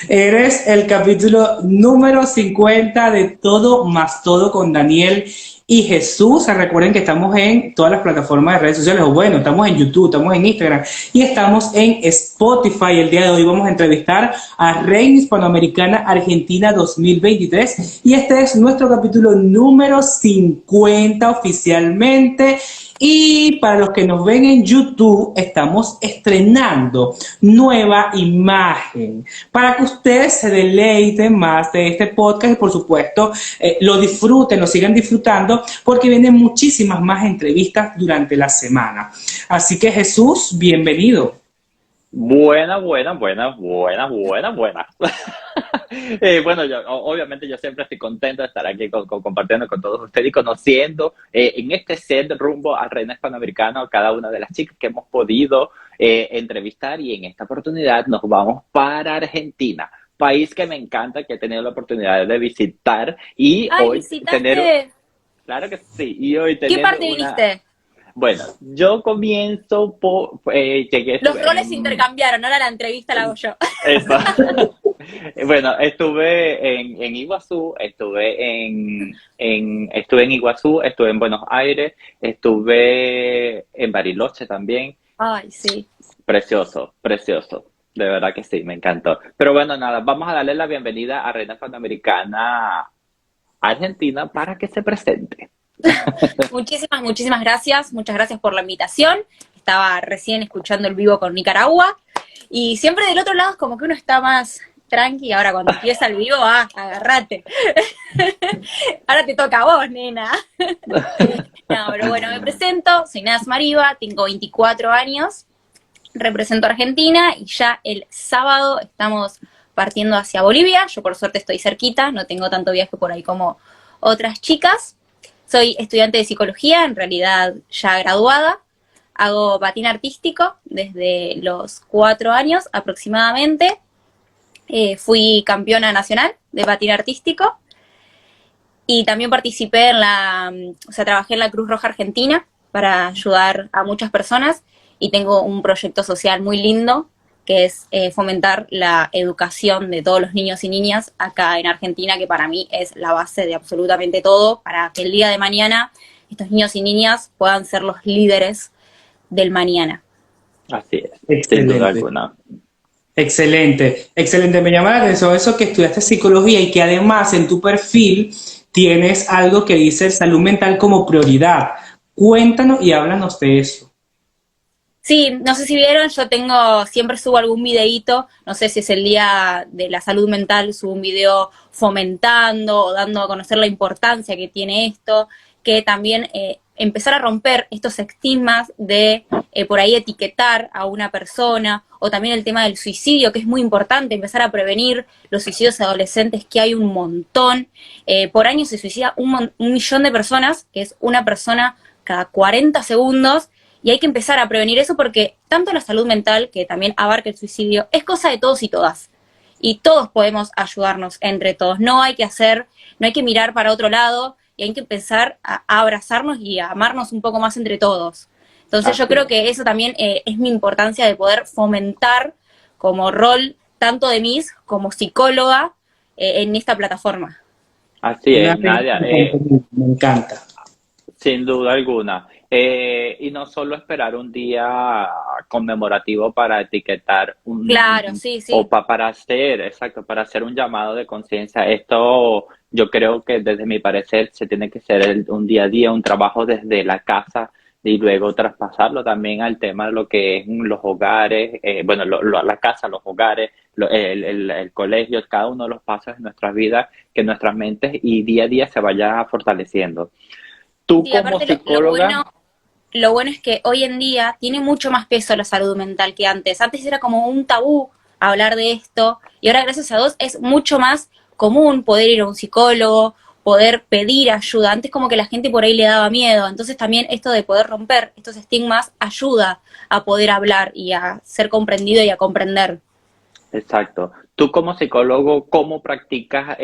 Eres el capítulo número 50 de Todo más Todo con Daniel y Jesús. Recuerden que estamos en todas las plataformas de redes sociales, o bueno, estamos en YouTube, estamos en Instagram y estamos en Spotify. El día de hoy vamos a entrevistar a Reina Hispanoamericana Argentina 2023 y este es nuestro capítulo número 50 oficialmente. Y para los que nos ven en YouTube, estamos estrenando nueva imagen para que ustedes se deleiten más de este podcast y por supuesto lo disfruten, lo sigan disfrutando porque vienen muchísimas más entrevistas durante la semana. Así que Jesús, bienvenido. Buenas. Bueno, obviamente yo siempre estoy contento de estar aquí compartiendo con todos ustedes y conociendo en este set rumbo al Reina Hispanoamericana a cada una de las chicas que hemos podido entrevistar, y en esta oportunidad nos vamos para Argentina, país que me encanta, que he tenido la oportunidad de visitar y Ay, hoy visitaste. claro que sí, y hoy ¿Qué tener parte viniste? Bueno, yo comienzo llegué Los roles se intercambiaron, ahora la entrevista la hago yo. Eso. Bueno, estuve en Iguazú, estuve en Iguazú, estuve en Buenos Aires, estuve en Bariloche también. Ay, sí. Precioso, precioso. De verdad que sí, me encantó. Pero bueno, nada, vamos a darle la bienvenida a Reina Panamericana Argentina para que se presente. Muchísimas gracias. Muchas gracias por la invitación. Estaba recién escuchando el vivo con Nicaragua. Y siempre del otro lado es como que uno está más tranqui. Ahora cuando empieza el vivo, agárrate. Ahora te toca a vos, nena. No, pero bueno, me presento. Soy Naz Mariva, tengo 24 años. Represento a Argentina y ya el sábado estamos partiendo hacia Bolivia. Yo por suerte estoy cerquita, no tengo tanto viaje por ahí como otras chicas. Soy estudiante de psicología, en realidad ya graduada. Hago patín artístico desde los 4 años aproximadamente. Fui campeona nacional de patín artístico. Y también participé trabajé en la Cruz Roja Argentina para ayudar a muchas personas. Y tengo un proyecto social muy lindo, que es fomentar la educación de todos los niños y niñas acá en Argentina, que para mí es la base de absolutamente todo, para que el día de mañana estos niños y niñas puedan ser los líderes del mañana. Así es, Excelente. sin duda alguna. Excelente, excelente. Me llama la atención eso que estudiaste psicología y que además en tu perfil tienes algo que dice salud mental como prioridad. Cuéntanos y háblanos de eso. Sí, no sé si vieron, siempre subo algún videíto, no sé si es el día de la salud mental, subo un video fomentando o dando a conocer la importancia que tiene esto, que también empezar a romper estos estigmas de por ahí etiquetar a una persona, o también el tema del suicidio, que es muy importante, empezar a prevenir los suicidios adolescentes, que hay un montón. Por año se suicida 1 millón de personas, que es una persona cada 40 segundos, y hay que empezar a prevenir eso porque tanto la salud mental, que también abarca el suicidio, es cosa de todos y todas. Y todos podemos ayudarnos entre todos. No hay que mirar para otro lado y hay que empezar a abrazarnos y a amarnos un poco más entre todos. Entonces yo creo que eso también es mi importancia de poder fomentar como rol tanto de mí como psicóloga en esta plataforma. Así es, Nadia. Me encanta. Sin duda alguna. Y no solo esperar un día conmemorativo para etiquetar Claro, sí. o para hacer un llamado de conciencia. Esto yo creo que desde mi parecer se tiene que ser un día a día, un trabajo desde la casa y luego traspasarlo también al tema de lo que es los hogares, la casa, los hogares, el colegio, cada uno de los pasos de nuestras vidas, que nuestras mentes y día a día se vaya fortaleciendo. Tú Sí, como aparte psicóloga. lo bueno es que hoy en día tiene mucho más peso la salud mental que antes. Antes era como un tabú hablar de esto y ahora gracias a Dios es mucho más común poder ir a un psicólogo, poder pedir ayuda. Antes como que la gente por ahí le daba miedo. Entonces también esto de poder romper estos estigmas ayuda a poder hablar y a ser comprendido y a comprender. Exacto. Tú como psicólogo, ¿cómo practicas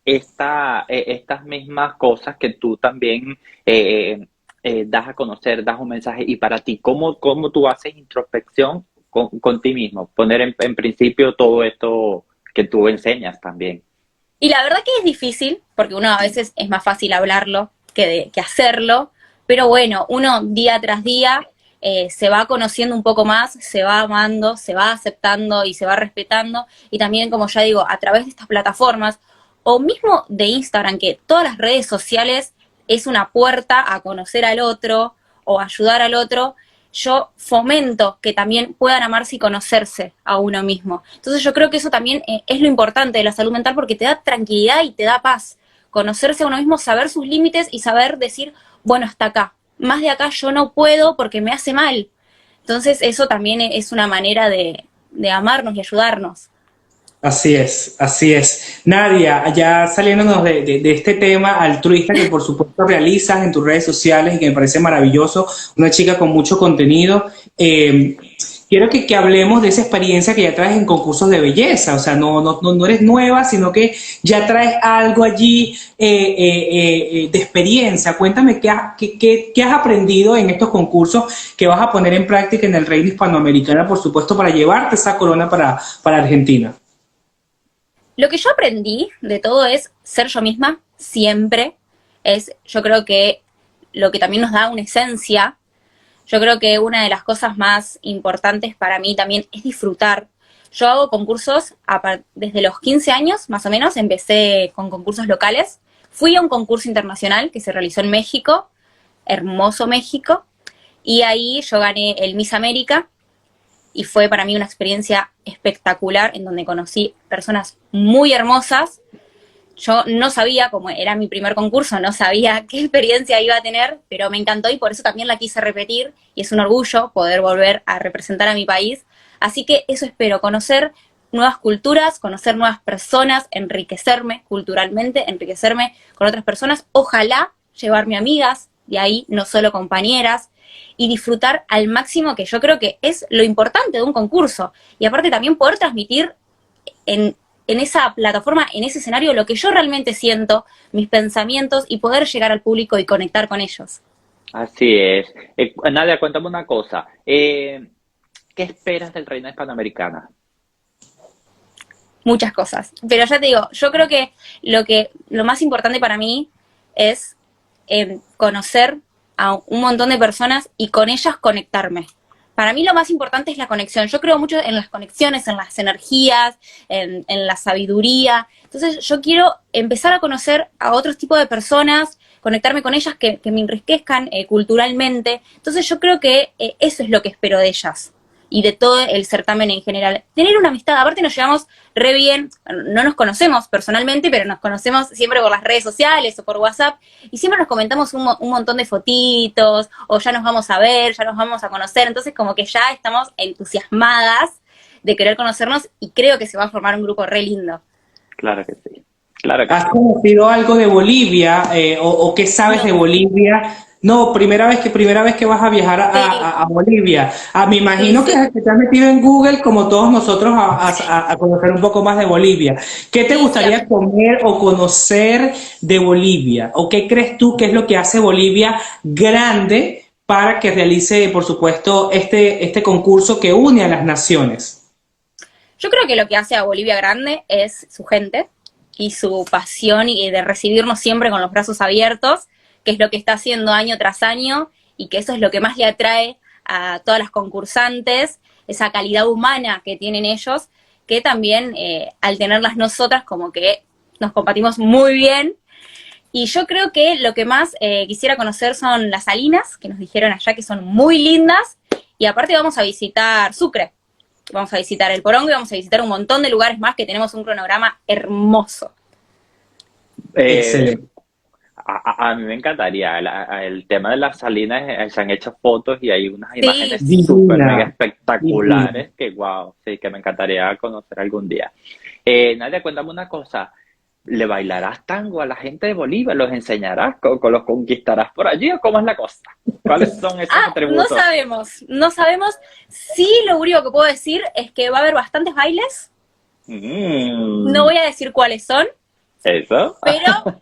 estas mismas cosas que tú también das a conocer, das un mensaje? Y para ti, ¿cómo tú haces introspección con ti mismo? Poner en principio todo esto que tú enseñas también. Y la verdad que es difícil, porque uno a veces es más fácil hablarlo que hacerlo, pero bueno, uno día tras día se va conociendo un poco más, se va amando, se va aceptando y se va respetando, y también, como ya digo, a través de estas plataformas, o mismo de Instagram, que todas las redes sociales es una puerta a conocer al otro o ayudar al otro, yo fomento que también puedan amarse y conocerse a uno mismo. Entonces yo creo que eso también es lo importante de la salud mental, porque te da tranquilidad y te da paz. Conocerse a uno mismo, saber sus límites y saber decir, bueno, hasta acá. Más de acá yo no puedo porque me hace mal. Entonces eso también es una manera de amarnos y ayudarnos. Así es, así es. Nadia, ya saliéndonos de este tema altruista que por supuesto realizas en tus redes sociales y que me parece maravilloso, una chica con mucho contenido, quiero que hablemos de esa experiencia que ya traes en concursos de belleza. O sea, no eres nueva, sino que ya traes algo allí de experiencia. Cuéntame qué has aprendido en estos concursos que vas a poner en práctica en el Reino Hispanoamericana, por supuesto, para llevarte esa corona para Argentina. Lo que yo aprendí de todo es ser yo misma, siempre. Yo creo que lo que también nos da una esencia. Yo creo que una de las cosas más importantes para mí también es disfrutar. Yo hago concursos desde los 15 años, más o menos, empecé con concursos locales. Fui a un concurso internacional que se realizó en México, hermoso México, y ahí yo gané el Miss América, y fue para mí una experiencia espectacular en donde conocí personas muy hermosas. Yo no sabía, como era mi primer concurso, no sabía qué experiencia iba a tener, pero me encantó y por eso también la quise repetir, y es un orgullo poder volver a representar a mi país. Así que eso espero, conocer nuevas culturas, conocer nuevas personas, enriquecerme culturalmente, enriquecerme con otras personas, ojalá llevarme amigas de ahí, no solo compañeras, y disfrutar al máximo, que yo creo que es lo importante de un concurso. Y aparte también poder transmitir en esa plataforma, en ese escenario, lo que yo realmente siento, mis pensamientos, y poder llegar al público y conectar con ellos. Así es. Nadia, cuéntame una cosa. ¿Qué esperas del Reino Hispanoamericana? Muchas cosas. Pero ya te digo, yo creo que lo más importante para mí es conocer a un montón de personas y con ellas conectarme. Para mí lo más importante es la conexión. Yo creo mucho en las conexiones, en las energías, en la sabiduría. Entonces yo quiero empezar a conocer a otros tipos de personas, conectarme con ellas que me enriquezcan culturalmente. Entonces yo creo que eso es lo que espero de ellas y de todo el certamen en general. Tener una amistad, aparte nos llevamos re bien, no nos conocemos personalmente, pero nos conocemos siempre por las redes sociales o por WhatsApp, y siempre nos comentamos un montón de fotitos, o ya nos vamos a ver, ya nos vamos a conocer, entonces como que ya estamos entusiasmadas de querer conocernos, y creo que se va a formar un grupo re lindo. Claro que sí. Claro que ¿Has sí. conocido algo de Bolivia o qué sabes de Bolivia? No, primera vez que vas a viajar a Bolivia. Me imagino Sí, que te has metido en Google, como todos nosotros, a conocer un poco más de Bolivia. ¿Qué te sí, sí. gustaría comer o conocer de Bolivia? ¿O qué crees tú que es lo que hace Bolivia grande para que realice, por supuesto, este concurso que une a las naciones? Yo creo que lo que hace a Bolivia grande es su gente y su pasión y de recibirnos siempre con los brazos abiertos, que es lo que está haciendo año tras año, y que eso es lo que más le atrae a todas las concursantes, esa calidad humana que tienen ellos, que también al tenerlas nosotras como que nos compartimos muy bien. Y yo creo que lo que más quisiera conocer son las salinas, que nos dijeron allá que son muy lindas, y aparte vamos a visitar Sucre, vamos a visitar el Porongo y vamos a visitar un montón de lugares más, que tenemos un cronograma hermoso. Eh, Excelente. a mí me encantaría. El tema de las salinas, se han hecho fotos y hay unas Sí, imágenes súper mega Divina, divina. espectaculares que, wow, sí, que me encantaría conocer algún día. Nadia, cuéntame una cosa. ¿Le bailarás tango a la gente de Bolivia? ¿Los enseñarás? ¿Los conquistarás por allí o cómo es la cosa? ¿Cuáles son esos no atributos? sabemos, no sabemos. Sí, lo único que puedo decir es que va a haber bastantes bailes. No Mm, voy a decir cuáles son, ¿eso? pero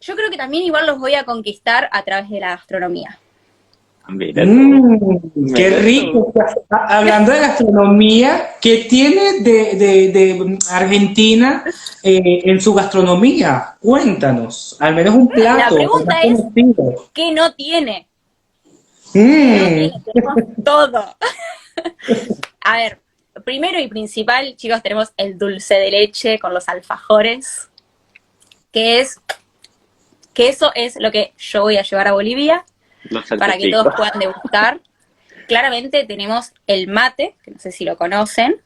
yo creo que también igual los voy a conquistar a través de la gastronomía. Mira tú, Qué mira tú. rico. Hablando de gastronomía, ¿qué tiene de Argentina en su gastronomía? Cuéntanos, al menos un La plato o más pregunta es, conocido. ¿qué no tiene? ¿Qué no Mm, tiene? Tenemos todo. A ver, primero y principal, chicos, tenemos el dulce de leche con los alfajores, que es que eso es lo que yo voy a llevar a Bolivia Los para que todos salchipicos. puedan degustar. Claramente tenemos el mate, que no sé si lo conocen,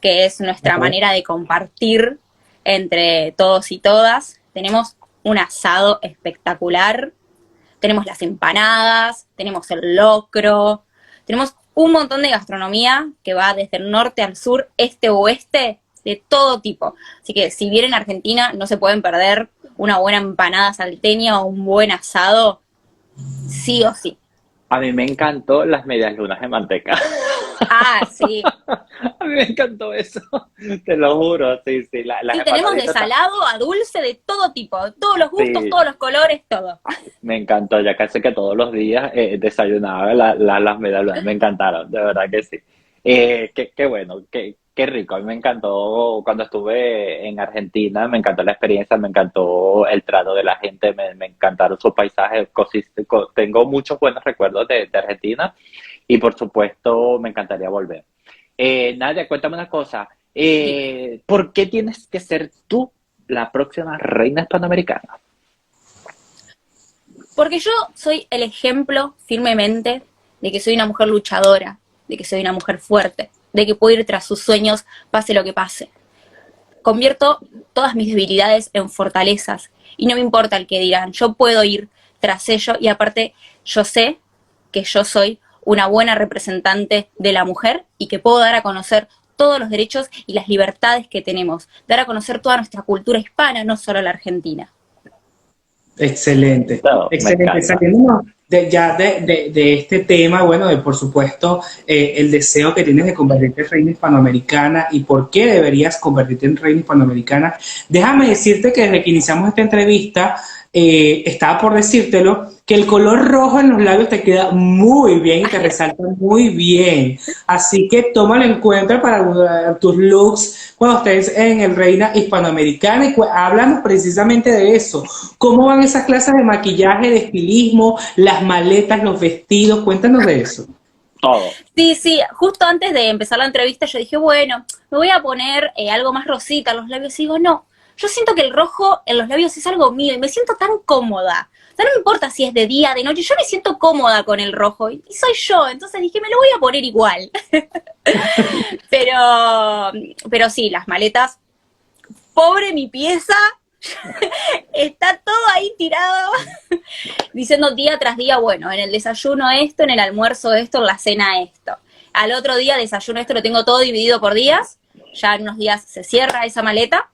que es nuestra manera de compartir entre todos y todas. Tenemos un asado espectacular, tenemos las empanadas, tenemos el locro, tenemos un montón de gastronomía que va desde el norte al sur, este o oeste, de todo tipo. Así que si vienen a Argentina no se pueden perder una buena empanada salteña o un buen asado, sí o sí. A mí me encantó las medias lunas de manteca. Ah, sí. A mí me encantó eso. Te lo juro, sí, sí. Las Sí, tenemos de empanaditas, salado a dulce de todo tipo, todos los gustos, sí. todos los colores, todo. Me encantó, ya casi que todos los días desayunaba las medialunas, me encantaron, de verdad que sí. Qué bueno, qué rico, a mí me encantó cuando estuve en Argentina, me encantó la experiencia, me encantó el trato de la gente, me encantaron sus paisajes, tengo muchos buenos recuerdos de Argentina y por supuesto me encantaría volver. Nadia, cuéntame una cosa, Dime. ¿por qué tienes que ser tú la próxima reina hispanoamericana? Porque yo soy el ejemplo firmemente de que soy una mujer luchadora, de que soy una mujer fuerte, de que puedo ir tras sus sueños, pase lo que pase. Convierto todas mis debilidades en fortalezas y no me importa el que dirán, yo puedo ir tras ello y aparte yo sé que yo soy una buena representante de la mujer y que puedo dar a conocer todos los derechos y las libertades que tenemos, dar a conocer toda nuestra cultura hispana, no solo la argentina. excelente, No, me excelente. encanta. Saliendo de este tema, bueno, de por supuesto el deseo que tienes de convertirte en reina hispanoamericana y por qué deberías convertirte en reina hispanoamericana, déjame decirte que desde que iniciamos esta entrevista, estaba por decírtelo, que el color rojo en los labios te queda muy bien y te resalta muy bien. Así que tómalo en cuenta para tus looks cuando estés en el Reina Hispanoamericana y háblanos precisamente de eso. ¿Cómo van esas clases de maquillaje, de estilismo, las maletas, los vestidos? Cuéntanos de eso. Todo. Sí, sí, justo antes de empezar la entrevista yo dije, bueno, me voy a poner algo más rosita en los labios y digo, no, yo siento que el rojo en los labios es algo mío y me siento tan cómoda. O sea, no me importa si es de día, de noche, yo me siento cómoda con el rojo y soy yo, entonces dije, me lo voy a poner igual. pero sí, las maletas, pobre mi pieza, está todo ahí tirado, diciendo día tras día, bueno, en el desayuno esto, en el almuerzo esto, en la cena esto. Al otro día desayuno esto, lo tengo todo dividido por días, ya en unos días se cierra esa maleta,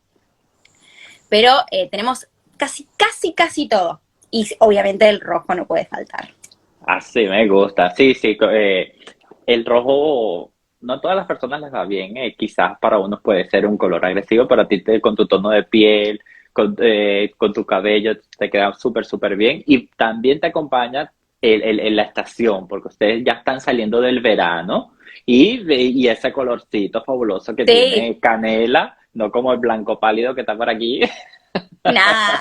pero tenemos casi todo. Y obviamente el rojo no puede faltar. Así me gusta. Sí, sí. El rojo, no a todas las personas les va bien. Quizás para unos puede ser un color agresivo, pero a ti con tu tono de piel, con tu cabello, te queda súper, súper bien. Y también te acompaña la estación, porque ustedes ya están saliendo del verano y ese colorcito fabuloso que Sí, tiene canela, no como el blanco pálido que está por aquí. nada.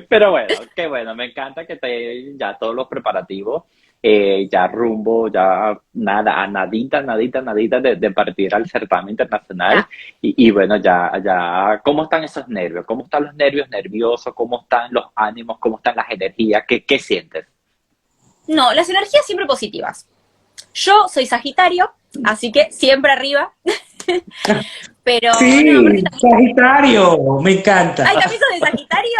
Pero bueno, qué bueno, me encanta que te ya todos los preparativos, ya rumbo, ya nada, a nadita de partir al certamen internacional. Ah, Y bueno, ¿cómo están esos nervios? ¿Cómo están los nervios nerviosos? ¿Cómo están los ánimos? ¿Cómo están las energías? ¿Qué sientes? no, las energías siempre positivas. Yo soy Sagitario, así que siempre arriba. Pero no, aparte Sí, también. Sagitario, me encanta. ¡Ay, también sos de Sagitario!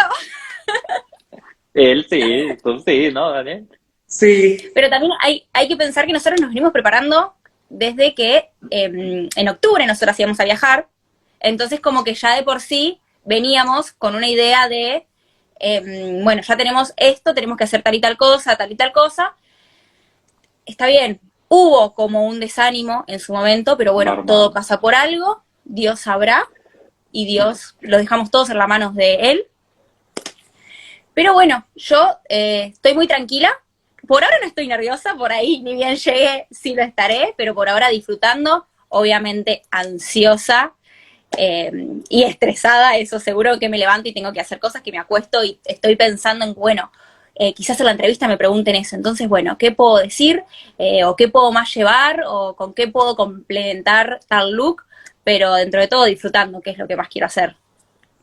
Él sí, tú sí, ¿no, Daniel? Sí, Pero también hay que pensar que nosotros nos venimos preparando desde que en octubre nosotros íbamos a viajar. Entonces, como que ya de por sí veníamos con una idea de, bueno, ya tenemos esto, tenemos que hacer tal y tal cosa, tal y tal cosa. Está bien, hubo como un desánimo en su momento, pero bueno, todo Normal. pasa por algo, Dios sabrá, y Dios lo dejamos todos en las manos de Él. Pero bueno, yo estoy muy tranquila. Por ahora no estoy nerviosa, por ahí ni bien llegue sí lo estaré, pero por ahora disfrutando, obviamente ansiosa y estresada, eso seguro que me levanto y tengo que hacer cosas, que me acuesto y estoy pensando en, bueno, quizás en la entrevista me pregunten eso, entonces, bueno, ¿qué puedo decir? ¿O qué puedo más llevar? ¿O con qué puedo complementar tal look? Pero dentro de todo disfrutando, que es lo que más quiero hacer.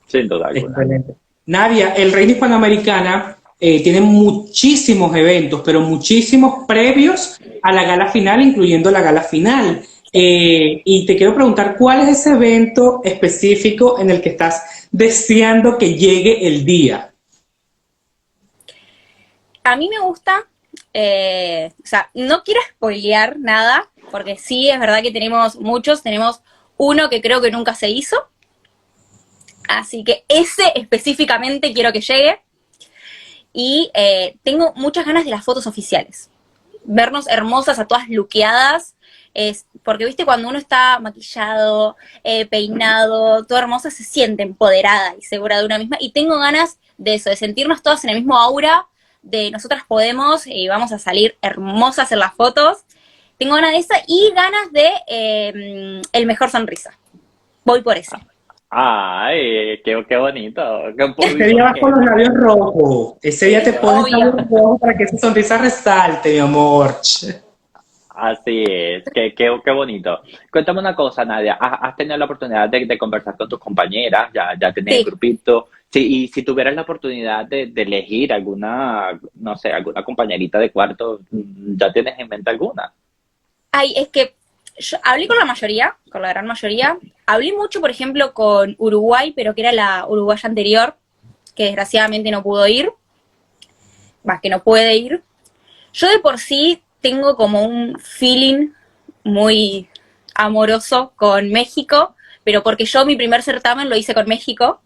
Sin duda alguna. Excelente. Nadia, el Reina Hispanoamericana tiene muchísimos eventos, pero muchísimos previos a la gala final, incluyendo la gala final. Y te quiero preguntar, ¿cuál es ese evento específico en el que estás deseando que llegue el día? A mí me gusta, o sea, no quiero spoilear nada, porque sí, es verdad que tenemos muchos, tenemos uno que creo que nunca se hizo, así que ese específicamente quiero que llegue, y tengo muchas ganas de las fotos oficiales, vernos hermosas, a todas luqueadas, porque viste, cuando uno está maquillado, peinado, todo hermosa, se siente empoderada y segura de una misma, y tengo ganas de eso, de sentirnos todas en el mismo aura, de nosotras podemos y vamos a salir hermosas en las fotos. Tengo ganas de esa y ganas de el mejor sonrisa. Voy por ese. Ay, qué bonito. Ese día vas con los labios rojos. Ese día te pones Obvio. labios rojos para que esa sonrisa resalte, mi amor. Así es, qué bonito. Cuéntame una cosa, Nadia, ¿has tenido la oportunidad de conversar con tus compañeras? ¿Ya tienes el Sí. grupito? Sí, y si tuvieras la oportunidad de elegir alguna, no sé, alguna compañerita de cuarto, ¿ya tienes en mente alguna? Ay, es que yo hablé con la mayoría, con la gran mayoría. Hablé mucho, por ejemplo, con Uruguay, pero que era la uruguaya anterior, que desgraciadamente no pudo ir, más que no puede ir. Yo de por sí tengo como un feeling muy amoroso con México, pero porque yo mi primer certamen lo hice con México,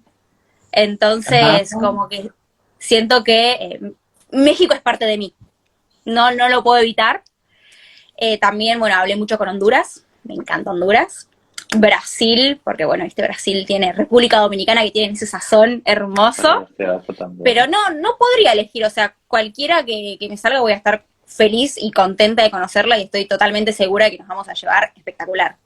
entonces Ajá. como que siento que México es parte de mí, no lo puedo evitar. También, bueno, hablé mucho con Honduras, me encanta Honduras. Brasil, porque bueno, este Brasil tiene República Dominicana, que tiene ese sazón hermoso, Precioso también. pero no podría elegir, o sea, cualquiera que me salga voy a estar feliz y contenta de conocerla y estoy totalmente segura de que nos vamos a llevar espectacular.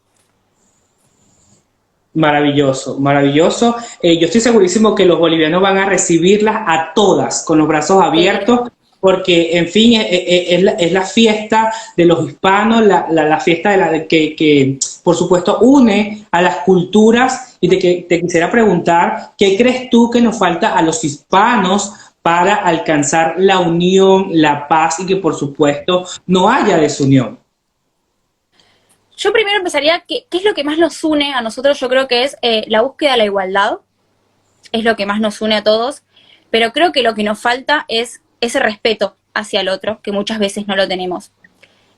Maravilloso, maravilloso. Yo estoy segurísimo que los bolivianos van a recibirlas a todas con los brazos abiertos, porque, en fin, es la fiesta de los hispanos, la fiesta que, por supuesto, une a las culturas. Y te quisiera preguntar, ¿qué crees tú que nos falta a los hispanos para alcanzar la unión, la paz y que, por supuesto, no haya desunión? Yo primero empezaría, ¿qué es lo que más nos une a nosotros? Yo creo que es la búsqueda de la igualdad, es lo que más nos une a todos, pero creo que lo que nos falta es ese respeto hacia el otro, que muchas veces no lo tenemos.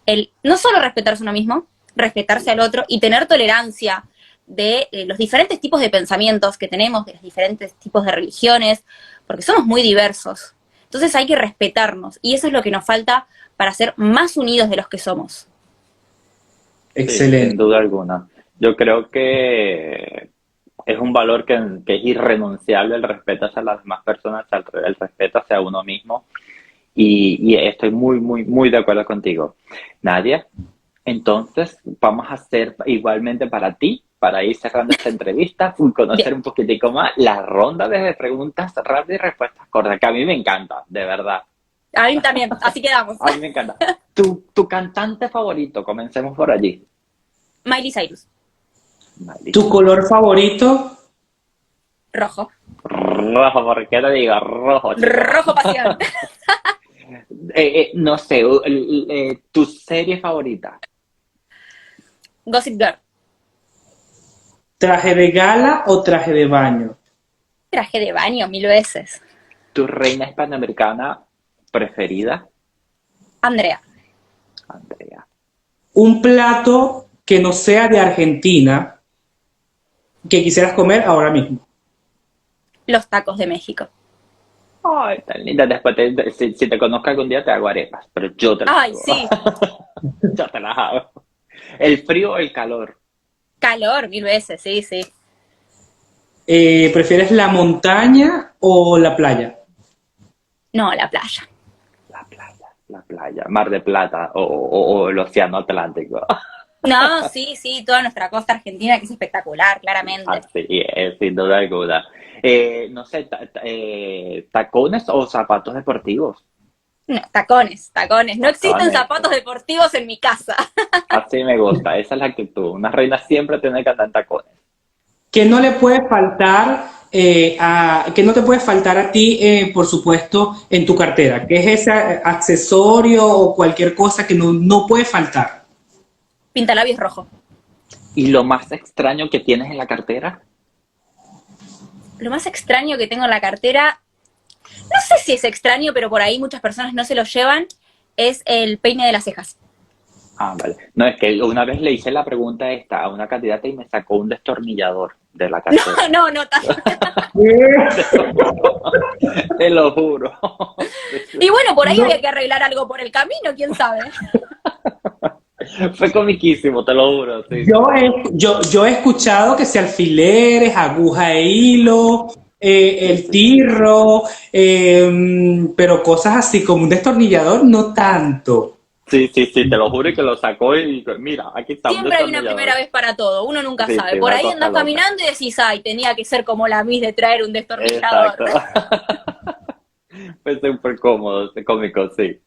El no solo respetarse a uno mismo, respetarse al otro y tener tolerancia de los diferentes tipos de pensamientos que tenemos, de los diferentes tipos de religiones, porque somos muy diversos. Entonces hay que respetarnos y eso es lo que nos falta para ser más unidos de los que somos. Sí, Excelente. sin duda alguna. Yo creo que es un valor que es irrenunciable el respeto hacia las demás personas, el respeto hacia uno mismo. Y estoy muy de acuerdo contigo. Nadia, entonces vamos a hacer igualmente para ti, para ir cerrando esta entrevista, conocer Bien. un poquitico más la ronda de preguntas rápidas y respuestas cortas, que a mí me encanta, de verdad. A mí también, así quedamos. A mí me encanta. Tu cantante favorito, comencemos por allí. Miley Cyrus, ¿Tu color favorito? rojo. Rojo, ¿por qué te digo rojo, chico? Rojo pasión. No sé, tu serie favorita. Gossip Girl, ¿Traje de gala o traje de baño? traje de baño 1000 veces. Tu reina hispanoamericana preferida, Andrea, Andrea. Un plato que no sea de Argentina que quisieras comer ahora mismo. los tacos de México. Ay, tan linda. Después, si te conozco algún día, te hago arepas, pero yo te las Ay, hago. sí, Yo te las hago. ¿El frío o el calor? calor 1000 veces, sí, sí. ¿Prefieres la montaña o la playa? No, la playa. La playa, Mar de Plata o el Océano Atlántico. No, sí, toda nuestra costa argentina, que es espectacular, claramente. Así es, sin duda alguna. No sé, ¿tacones o zapatos deportivos? No, tacones. No existen Tacones. zapatos deportivos en mi casa. Así me gusta, esa es la actitud. Una reina siempre tiene que andar en tacones. ¿Qué no le puede faltar que no te puede faltar a ti, por supuesto, en tu cartera? ¿Qué es ese accesorio o cualquier cosa que no puede faltar? Pintalabios rojo. ¿Y lo más extraño que tienes en la cartera? Lo más extraño que tengo en la cartera, no sé si es extraño, pero por ahí muchas personas no se lo llevan, es el peine de las cejas. Ah, vale. No, es que una vez le hice la pregunta esta a una candidata y me sacó un destornillador de la cartera. No, Te lo juro. Y bueno, por ahí había que arreglar algo por el camino, quién sabe. Fue comiquísimo, te lo juro. Sí. Yo he escuchado que si alfileres, aguja e hilo, el tirro, pero cosas así como un destornillador, no tanto. Sí, te lo juro que lo sacó y mira, aquí está. Siempre hay una primera vez para todo, uno nunca sabe. Sí, Por ahí cosa andas loca. caminando y decís, ay, tenía que ser como la Miss de traer un destornillador. Exacto. Fue súper cómodo, cómico, sí.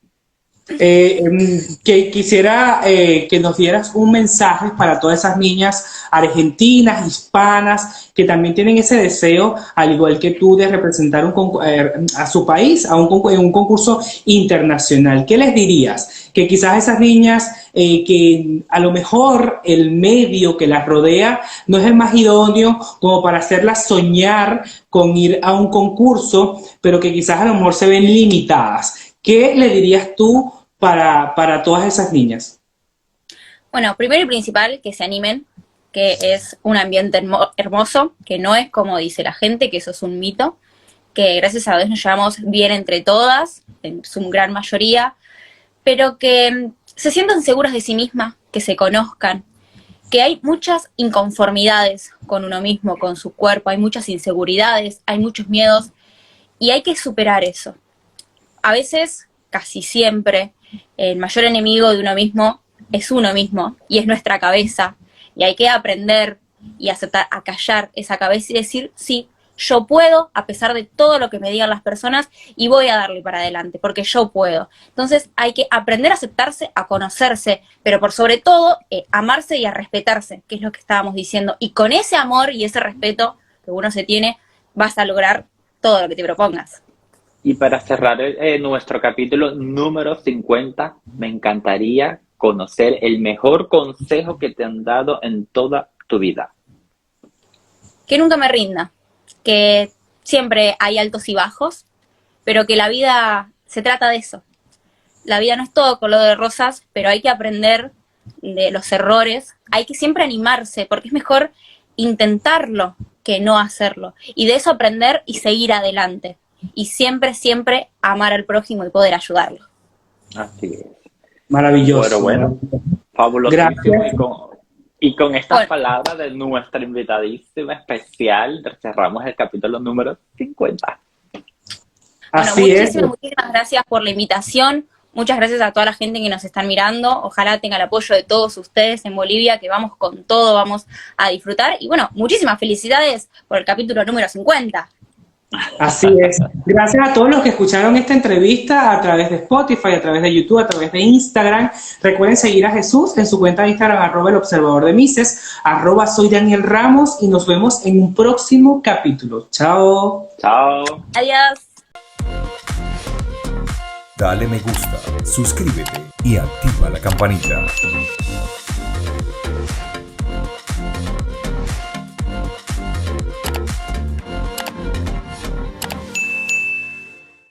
Que quisiera que nos dieras un mensaje para todas esas niñas argentinas, hispanas, que también tienen ese deseo, al igual que tú, de representar a su país en un concurso internacional. ¿Qué les dirías? Que quizás esas niñas, que a lo mejor el medio que las rodea no es el más idóneo como para hacerlas soñar con ir a un concurso, pero que quizás a lo mejor se ven limitadas. ¿Qué le dirías tú para todas esas niñas? Bueno, primero y principal, que se animen, que es un ambiente hermoso, que no es como dice la gente, que eso es un mito, que gracias a Dios nos llevamos bien entre todas, en su gran mayoría, pero que se sientan seguras de sí mismas, que se conozcan, que hay muchas inconformidades con uno mismo, con su cuerpo, hay muchas inseguridades, hay muchos miedos, y hay que superar eso. A veces, casi siempre, el mayor enemigo de uno mismo es uno mismo y es nuestra cabeza, y hay que aprender y aceptar, acallar esa cabeza y decir, sí, yo puedo, a pesar de todo lo que me digan las personas, y voy a darle para adelante, porque yo puedo. Entonces hay que aprender a aceptarse, a conocerse, pero por sobre todo, amarse y a respetarse, que es lo que estábamos diciendo, y con ese amor y ese respeto que uno se tiene, vas a lograr todo lo que te propongas. Y para cerrar nuestro capítulo número 50, me encantaría conocer el mejor consejo que te han dado en toda tu vida. Que nunca me rinda, que siempre hay altos y bajos, pero que la vida se trata de eso. La vida no es todo color de rosas, pero hay que aprender de los errores, hay que siempre animarse, porque es mejor intentarlo que no hacerlo. Y de eso aprender y seguir adelante. Y siempre, siempre amar al prójimo y poder ayudarlo. Así es. Maravilloso. Pero bueno, fabulosísimo. Gracias. Y con estas palabras de nuestra invitadísima especial, cerramos el capítulo número 50. Así es. Muchísimas gracias por la invitación. Muchas gracias a toda la gente que nos están mirando. Ojalá tenga el apoyo de todos ustedes en Bolivia, que vamos con todo, vamos a disfrutar. Y bueno, muchísimas felicidades por el capítulo número 50. Así es. Gracias a todos los que escucharon esta entrevista a través de Spotify, a través de YouTube, a través de Instagram. Recuerden seguir a Jesús en su cuenta de Instagram, @elobservadordemises, @soy Daniel Ramos, y nos vemos en un próximo capítulo. Chao. Chao. Adiós. Dale me gusta, suscríbete y activa la campanita.